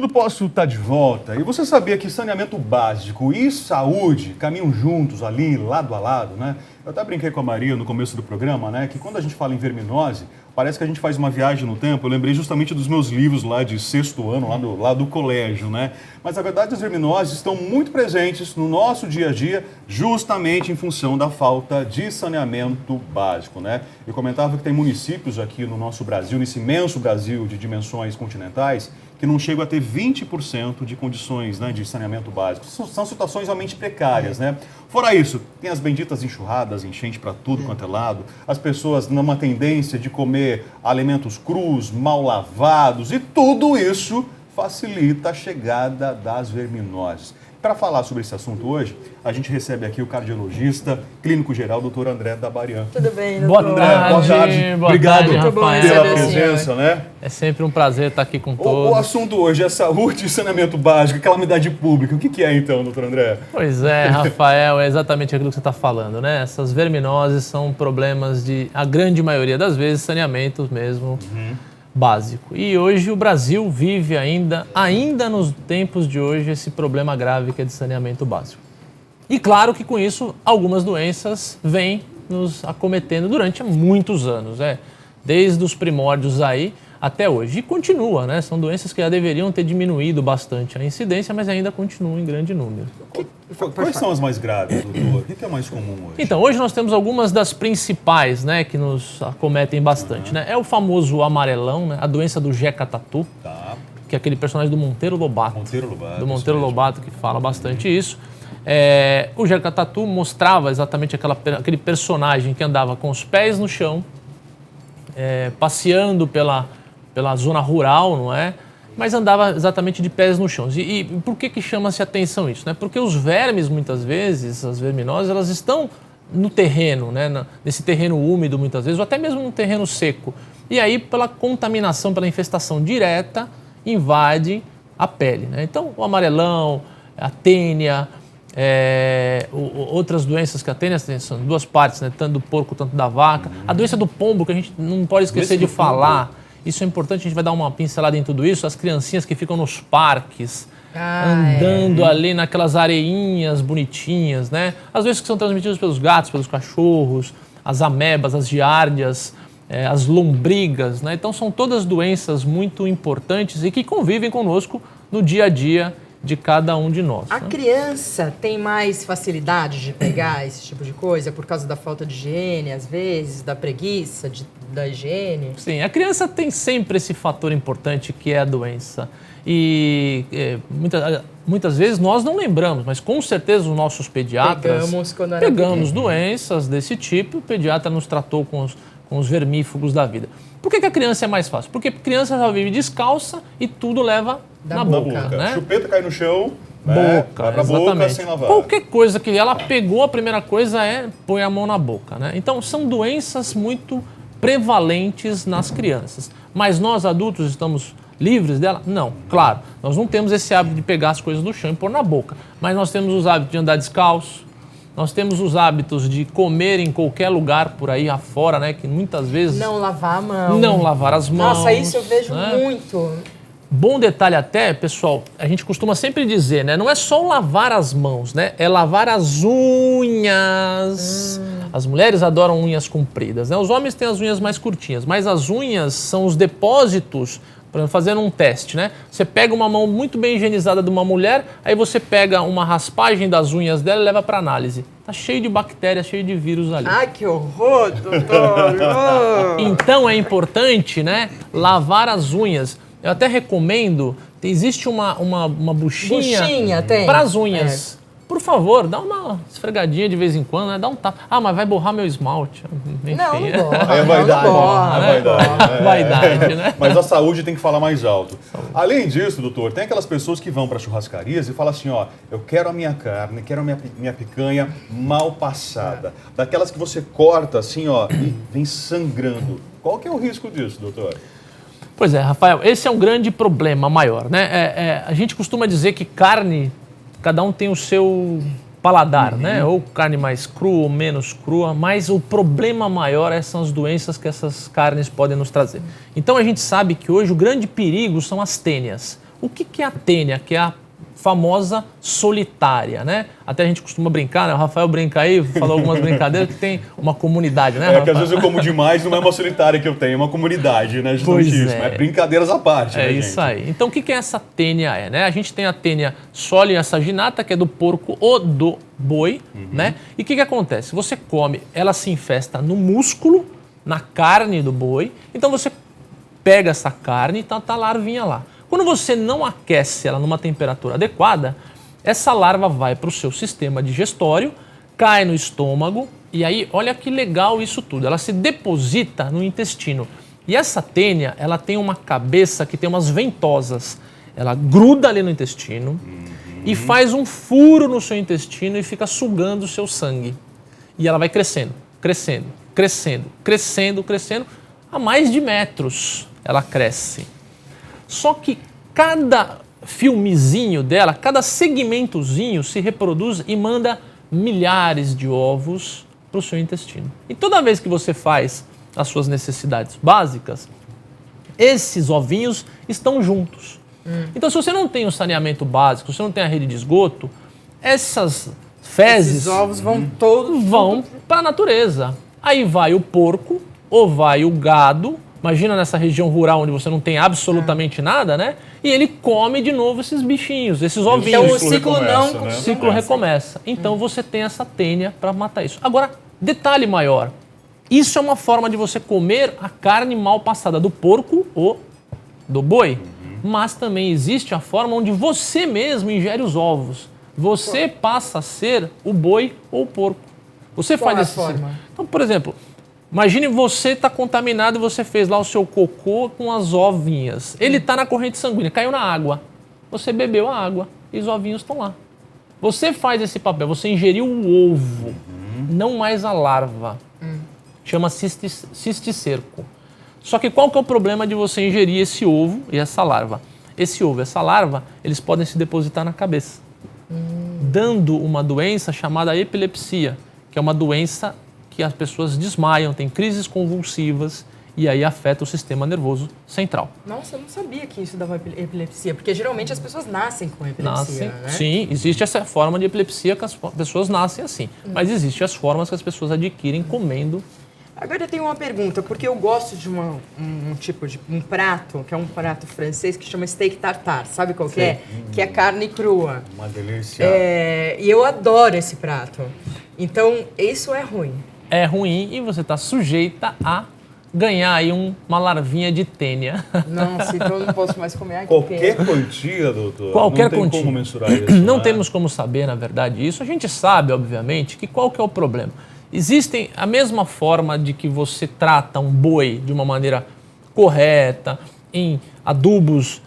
Tudo Posso tá de volta. E você sabia que saneamento básico e saúde caminham juntos ali, lado a lado, né? Eu até brinquei com a Maria no começo do programa, né? Que quando a gente fala em verminose, parece que a gente faz uma viagem no tempo. Eu lembrei justamente dos meus livros lá de sexto ano, lá do colégio, né? Mas a verdade, as verminoses estão muito presentes no nosso dia a dia, justamente em função da falta de saneamento básico, né? Eu comentava que tem municípios aqui no nosso Brasil, nesse imenso Brasil de dimensões continentais, que não chegam a ter 20% de condições, né, de saneamento básico. São situações realmente precárias, né? Fora isso, tem as benditas enxurradas, enchente para tudo quanto é lado, as pessoas numa tendência de comer alimentos crus, mal lavados, e tudo isso facilita a chegada das verminoses. Para falar sobre esse assunto hoje, a gente recebe aqui o cardiologista, clínico geral, Dr. André Dabarian. Tudo bem, doutor? Boa tarde. Obrigado Rafael, pela presença, né? É sempre um prazer estar aqui com todos. O assunto hoje é saúde e saneamento básico, calamidade pública. O que é então, doutor André? Pois é, Rafael, é exatamente aquilo que você está falando, né? Essas verminoses são problemas de, a grande maioria das vezes, saneamento mesmo básico. E hoje o Brasil vive ainda nos tempos de hoje, esse problema grave que é de saneamento básico. E claro que com isso algumas doenças vêm nos acometendo durante muitos anos, desde os primórdios aí até hoje. E continua, né? São doenças que já deveriam ter diminuído bastante a incidência, mas ainda continuam em grande número. Quais são as mais graves, doutor? O que é mais comum hoje? Então, hoje nós temos algumas das principais, né, que nos acometem bastante, né? É o famoso amarelão, né? A doença do Jeca Tatu, que é aquele personagem do Monteiro Lobato. Do Monteiro Lobato, que fala bastante isso. O Jeca Tatu mostrava exatamente aquele personagem que andava com os pés no chão, passeando pela zona rural, não é? Mas andava exatamente de pés no chão. E por que chama-se atenção isso, né? Porque os vermes, muitas vezes, as verminoses, elas estão no terreno, né? Nesse terreno úmido, muitas vezes, ou até mesmo no terreno seco. E aí, pela contaminação, pela infestação direta, invade a pele, né? Então, o amarelão, a tênia, outras doenças que a tênia são duas partes, né? Tanto do porco, tanto da vaca. A doença do pombo, que a gente não pode esquecer de falar. Isso é importante, a gente vai dar uma pincelada em tudo isso. As criancinhas que ficam nos parques, andando ali naquelas areinhas bonitinhas, né? As doenças que são transmitidas pelos gatos, pelos cachorros, as amebas, as giardias, as lombrigas, né? Então são todas doenças muito importantes e que convivem conosco no dia a dia de cada um de nós. A criança tem mais facilidade de pegar esse tipo de coisa por causa da falta de higiene, às vezes, da preguiça, da higiene? Sim, a criança tem sempre esse fator importante que é a doença. E muitas vezes nós não lembramos, mas com certeza os nossos pediatras pegamos doenças desse tipo, o pediatra nos tratou com os vermífugos da vida. Por que a criança é mais fácil? Porque a criança já vive descalça e tudo leva na boca. Né? Chupeta cai no chão, vai pra boca sem lavar. Qualquer coisa que ela pegou, a primeira coisa põe a mão na boca. Né? Então são doenças muito prevalentes nas crianças. Mas nós adultos estamos livres dela? Não, claro. Nós não temos esse hábito de pegar as coisas do chão e pôr na boca. Mas nós temos os hábitos de andar descalço, nós temos os hábitos de comer em qualquer lugar por aí afora, né? Que muitas vezes... Não lavar a mão. Não lavar as mãos. Nossa, isso eu vejo muito. Bom detalhe até, pessoal, a gente costuma sempre dizer, né? Não é só lavar as mãos, né? É lavar as unhas. As mulheres adoram unhas compridas, né? Os homens têm as unhas mais curtinhas, mas as unhas são os depósitos, por exemplo, fazendo um teste, né? Você pega uma mão muito bem higienizada de uma mulher, aí você pega uma raspagem das unhas dela e leva para análise. Tá cheio de bactérias, cheio de vírus ali. Ai, que horror, doutor! Então é importante, né? Lavar as unhas. Eu até recomendo, existe uma buchinha para as unhas. Por favor, dá uma esfregadinha de vez em quando, né? Dá um tapa. Ah, mas vai borrar meu esmalte. Enfim. Não borra. É vaidade. Vaidade, né? Mas a saúde tem que falar mais alto. Além disso, doutor, tem aquelas pessoas que vão para churrascarias e falam assim, ó, eu quero a minha carne, quero a minha picanha mal passada. Daquelas que você corta assim, ó, e vem sangrando. Qual que é o risco disso, doutor? Pois é, Rafael, esse é um grande problema maior, né? A gente costuma dizer que carne, cada um tem o seu paladar, né? Ou carne mais crua ou menos crua, mas o problema maior são as doenças que essas carnes podem nos trazer. Então a gente sabe que hoje o grande perigo são as tênias. O que é a tênia? Que é a famosa solitária, né? Até a gente costuma brincar, né? O Rafael brinca aí, falou algumas brincadeiras que tem uma comunidade, né, Rafael? Que às vezes eu como demais, não é uma solitária que eu tenho, é uma comunidade, né? Pois isso, é. mas brincadeiras à parte, né, isso gente? aí. Então, o que essa tênia né? A gente tem a tênia soliasaginata, que é do porco ou do boi, né? E o que acontece? Você come, ela se infesta no músculo, na carne do boi, então você pega essa carne e tá a larvinha lá. Quando você não aquece ela numa temperatura adequada, essa larva vai para o seu sistema digestório, cai no estômago e aí, olha que legal isso tudo, ela se deposita no intestino. E essa tênia, ela tem uma cabeça que tem umas ventosas, ela gruda ali no intestino e faz um furo no seu intestino e fica sugando o seu sangue. E ela vai crescendo, crescendo, crescendo, crescendo, crescendo, a mais de metros ela cresce. Só que cada filmezinho dela, cada segmentozinho se reproduz e manda milhares de ovos para o seu intestino. E toda vez que você faz as suas necessidades básicas, esses ovinhos estão juntos. Então, se você não tem o saneamento básico, se você não tem a rede de esgoto, essas fezes... Esses ovos vão todos... vão para a natureza. Aí vai o porco ou vai o gado. Imagina nessa região rural onde você não tem absolutamente nada, né? E ele come de novo esses bichinhos, esses ovinhos. Então o ciclo não... né? O ciclo recomeça. Então você tem essa tênia para matar isso. Agora, detalhe maior. Isso é uma forma de você comer a carne mal passada do porco ou do boi. Mas também existe a forma onde você mesmo ingere os ovos. Você passa a ser o boi ou o porco. Você Qual faz é a forma? Então, por exemplo... Imagine você está contaminado e você fez lá o seu cocô com as ovinhas. Ele está na corrente sanguínea, caiu na água. Você bebeu a água e os ovinhos estão lá. Você faz esse papel, você ingeriu o ovo, não mais a larva. Chama cisticerco. Só que qual que é o problema de você ingerir esse ovo e essa larva? Esse ovo e essa larva, eles podem se depositar na cabeça, dando uma doença chamada epilepsia, que é uma doença que as pessoas desmaiam, têm crises convulsivas e aí afeta o sistema nervoso central. Nossa, eu não sabia que isso dava epilepsia, porque geralmente as pessoas nascem com epilepsia, né? Sim, existe essa forma de epilepsia que as pessoas nascem assim, mas existem as formas que as pessoas adquirem comendo. Agora eu tenho uma pergunta, porque eu gosto de um tipo de um prato, que é um prato francês que chama steak tartare, sabe qual que é? Que é carne crua. Uma delícia. E eu adoro esse prato. Então, isso é ruim. É ruim e você está sujeita a ganhar aí uma larvinha de tênia. Nossa, então eu não posso mais comer aqui. Qualquer quantia, doutor. Qualquer não tem quantia. como mensurar isso. Não né? temos como saber, na verdade, isso. A gente sabe, obviamente, que qual que é o problema. Existem a mesma forma de que você trata um boi de uma maneira correta, em adubos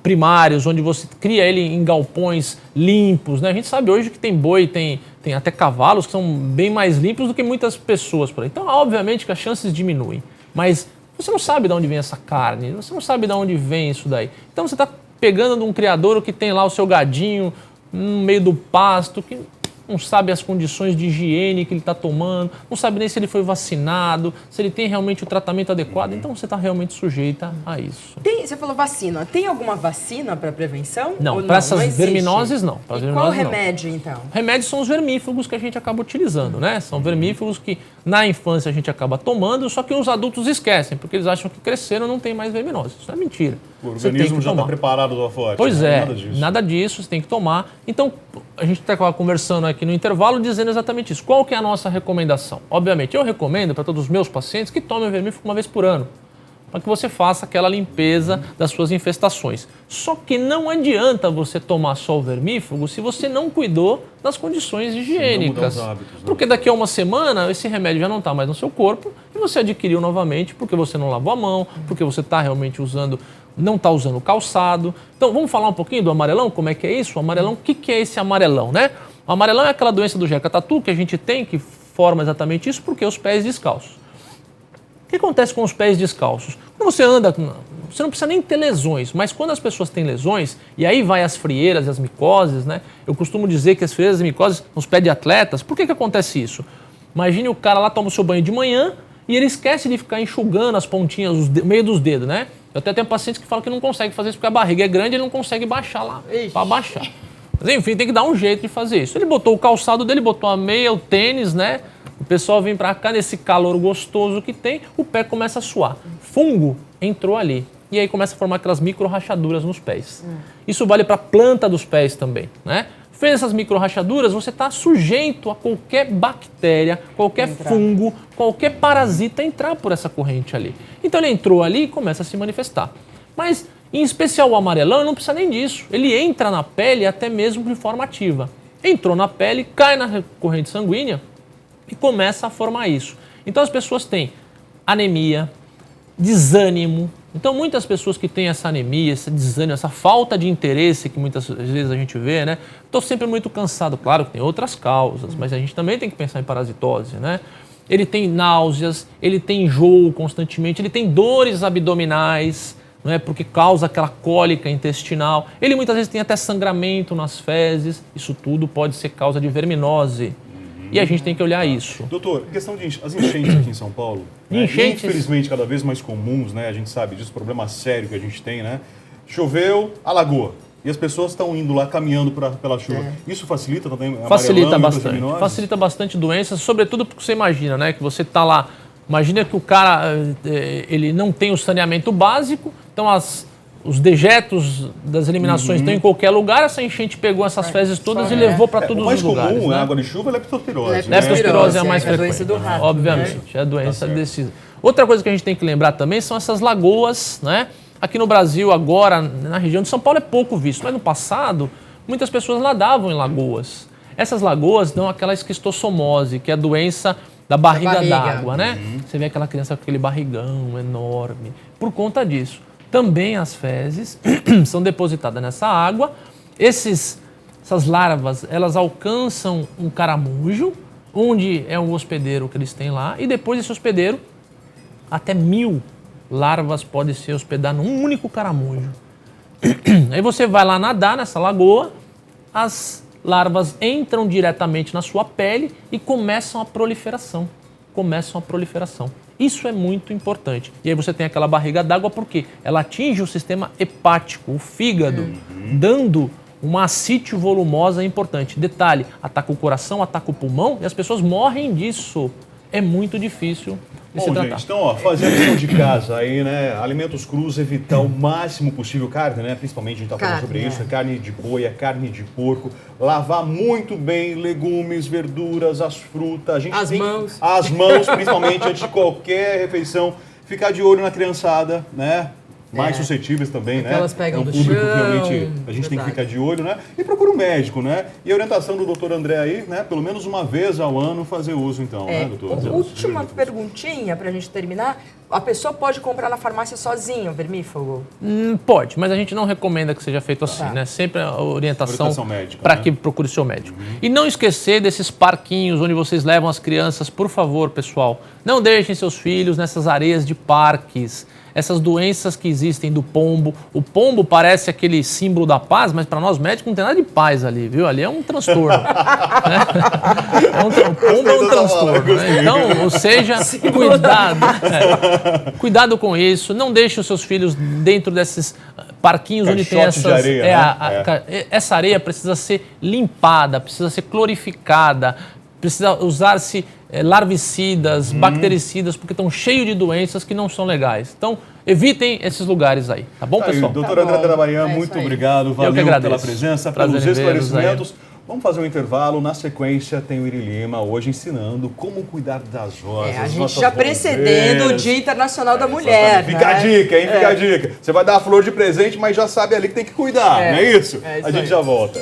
primários, onde você cria ele em galpões limpos, né? A gente sabe hoje que tem boi, tem até cavalos que são bem mais limpos do que muitas pessoas por aí. Então, obviamente que as chances diminuem, mas você não sabe de onde vem essa carne, você não sabe de onde vem isso daí. Então, você está pegando de um criadouro que tem lá o seu gadinho no meio do pasto, que não sabe as condições de higiene que ele está tomando, não sabe nem se ele foi vacinado, se ele tem realmente o tratamento adequado, então você está realmente sujeita a isso. Você falou vacina. Tem alguma vacina para prevenção? Não, Ou para essas existe? verminoses não. Para E verminoses, qual não. remédio, então? Remédios são os vermífugos que a gente acaba utilizando, né? São vermífugos que na infância a gente acaba tomando, só que os adultos esquecem, porque eles acham que cresceram e não tem mais verminose. Isso é mentira. O Você tem organismo que já está tomar. preparado do forte. Pois né? é, nada disso, você tem que tomar. Então, a gente está conversando aqui no intervalo dizendo exatamente isso. Qual que é a nossa recomendação? Obviamente, eu recomendo para todos os meus pacientes que tomem o vermífugo uma vez por ano, para que você faça aquela limpeza das suas infestações. Só que não adianta você tomar só o vermífugo se você não cuidou das condições higiênicas. Não mudar os hábitos, né? Porque daqui a uma semana esse remédio já não está mais no seu corpo e você adquiriu novamente porque você não lavou a mão, porque você está realmente não está usando calçado. Então, vamos falar um pouquinho do amarelão? Como é que é isso? O amarelão, o que é esse amarelão, né? O amarelão é aquela doença do Jeca Tatu que a gente tem, que forma exatamente isso, porque os pés descalços. O que acontece com os pés descalços? Quando você anda, você não precisa nem ter lesões, mas quando as pessoas têm lesões, e aí vai as frieiras e as micoses, né? Eu costumo dizer que as frieiras e micoses nos pés de atletas, por que acontece isso? Imagine o cara lá toma o seu banho de manhã e ele esquece de ficar enxugando as pontinhas, o meio dos dedos, né? Eu até tenho pacientes que falam que não consegue fazer isso porque a barriga é grande e ele não consegue baixar lá para baixar. Mas enfim, tem que dar um jeito de fazer isso. Ele botou o calçado dele, botou a meia, o tênis, né? O pessoal vem para cá, nesse calor gostoso que tem, o pé começa a suar. Fungo entrou ali. E aí começa a formar aquelas micro rachaduras nos pés. Isso vale para a planta dos pés também, né? Fez essas micro rachaduras, você está sujeito a qualquer bactéria, qualquer fungo, qualquer parasita entrar por essa corrente ali. Então ele entrou ali e começa a se manifestar. Mas, em especial o amarelão, não precisa nem disso. Ele entra na pele até mesmo de forma ativa. Entrou na pele, cai na corrente sanguínea e começa a formar isso. Então as pessoas têm anemia, desânimo. Então muitas pessoas que têm essa anemia, esse desânimo, essa falta de interesse que muitas vezes a gente vê, né? Estou sempre muito cansado. Claro que tem outras causas, mas a gente também tem que pensar em parasitose, né? Ele tem náuseas, ele tem enjoo constantemente, ele tem dores abdominais, não é? Porque causa aquela cólica intestinal. Ele muitas vezes tem até sangramento nas fezes. Isso tudo pode ser causa de verminose. E a gente tem que olhar isso. Doutor, questão de as enchentes aqui em São Paulo, né? Enchentes. Infelizmente cada vez mais comuns, né? A gente sabe disso, problema sério que a gente tem, né? Choveu, alagou. E as pessoas estão indo lá caminhando pela chuva. Isso facilita também? Facilita bastante. Facilita bastante doenças, sobretudo porque você imagina, né? Que você está lá. Imagina que o cara ele não tem o saneamento básico, então os dejetos das eliminações estão em qualquer lugar, essa enchente pegou essas fezes todas e levou para todos os lugares. O mais comum, né? água de chuva, é leptospirose. Leptospirose é a mais é a frequente. doença do rato, obviamente, né? é a doença desse. Outra coisa que a gente tem que lembrar também são essas lagoas, né? Aqui no Brasil, agora, na região de São Paulo é pouco visto, mas no passado, muitas pessoas nadavam em lagoas. Essas lagoas dão aquela esquistossomose, que é a doença da barriga d'água, né? Você vê aquela criança com aquele barrigão enorme. Por conta disso. Também as fezes são depositadas nessa água. Essas larvas, elas alcançam um caramujo, onde é um hospedeiro que eles têm lá, e depois desse hospedeiro, até 1000 larvas podem se hospedar num único caramujo. Aí você vai lá nadar nessa lagoa, as larvas entram diretamente na sua pele e começam a proliferação. Isso é muito importante. E aí você tem aquela barriga d'água porque ela atinge o sistema hepático, o fígado, dando uma ascite volumosa importante. Detalhe, ataca o coração, ataca o pulmão e as pessoas morrem disso. É muito difícil de se tratar. Gente, então, fazer a lição de casa aí, né? Alimentos crus, evitar o máximo possível carne, né? Principalmente a gente tá falando sobre isso, carne de boi, carne de porco. Lavar muito bem legumes, verduras, as frutas. A gente as mãos, principalmente antes de qualquer refeição. Ficar de olho na criançada, né? Mais suscetíveis também, né? Elas pegam do público chão, que realmente a gente tem que ficar de olho, né? E procura um médico, né? E a orientação do doutor André aí, né? Pelo menos uma vez ao ano fazer uso, então, né, doutor? Última perguntinha pra gente terminar. A pessoa pode comprar na farmácia sozinha o vermífugo? Pode, mas a gente não recomenda que seja feito assim, né? Sempre a orientação para que procure o seu médico. E não esquecer desses parquinhos onde vocês levam as crianças, por favor, pessoal. Não deixem seus filhos nessas areias de parques. Essas doenças que existem do pombo. O pombo parece aquele símbolo da paz, mas para nós médicos não tem nada de paz ali, viu? Ali é um transtorno. Né? O pombo é um transtorno. Né? Então, ou seja, cuidado. Cuidado com isso. Não deixe os seus filhos dentro desses parquinhos onde tem essas... areia, essa areia precisa ser limpada, precisa ser clorificada, precisa usar-se larvicidas, bactericidas, porque estão cheios de doenças que não são legais. Então, evitem esses lugares aí. Tá bom, pessoal? Doutor André Trabalhão, muito obrigado. Valeu pela presença, pelos esclarecimentos. Vamos fazer um intervalo. Na sequência, tem o Iri Lima hoje ensinando como cuidar das rosas. A gente já precedendo o Dia Internacional da Mulher. Fica a dica, hein? Fica a dica. Você vai dar a flor de presente, mas já sabe ali que tem que cuidar, não é isso? A gente já volta.